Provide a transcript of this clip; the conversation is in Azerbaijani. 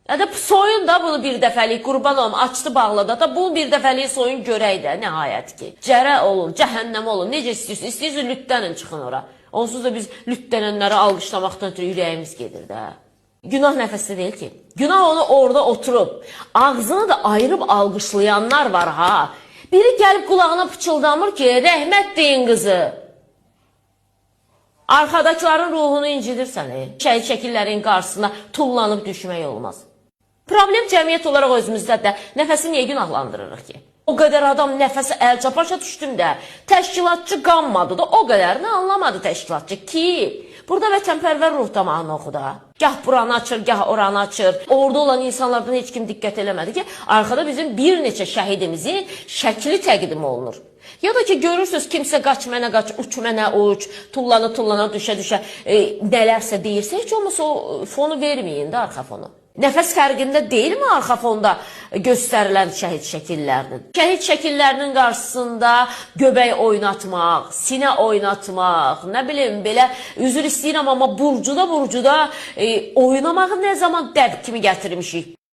Ya da soyun da bunu bir dəfəlik, qurban olum, açdı bağladı da bunu bir dəfəlik soyun görək də nəhayət ki. Cərə olun, cəhənnəm olun, necə istəyirsiniz? İstəyirsiniz lütlənin çıxın ora. Onsuz da biz lütlənənləri alqışlamaqdan ötürü ürəyimiz gedir də. Günah nəfəsdə deyil ki. Günah onu orada oturub, ağzını da ayırıb alqışlayanlar var ha. Biri gəlib qulağına pıçıldamır ki, rəhmət deyin qızı. Arxadakilərin ruhunu incidirsən. Şəhid şəkillərin qarşısına tullanıb düşmək olmaz. Problem cəmiyyət olaraq özümüzdədir. Nəfəsi niyə günahlandırırıq ki? O qədər adam nəfəsi əlçapaşa düşdüm də, təşkilatçı qanmadı da, o qədərini anlamadı təşkilatçı ki, burada vətənpərvər ruh damağını oxu da. Gah buranı açır, gah oranı açır. Orada olan insanlardan heç kim diqqət eləmədi ki, arkada bizim bir neçə şəhidimizin şəkli təqdim olunur. Ya da ki, görürsünüz kimsə qaç mənə qaç, uç mənə uç, tullana düşə, nələrsə deyirsə, heç olmasa o fonu verməyin də, arxa fonu. Nəfəs fərqində deyilmi arxa fonda göstərilən şəhid şəkillərinin? Şəhid şəkillərinin qarşısında göbək oynatmaq, sinə oynatmaq, nə bilim belə, üzr istəyirəm amma burcuda oynamağı nə zaman dəb kimi gətirmişik?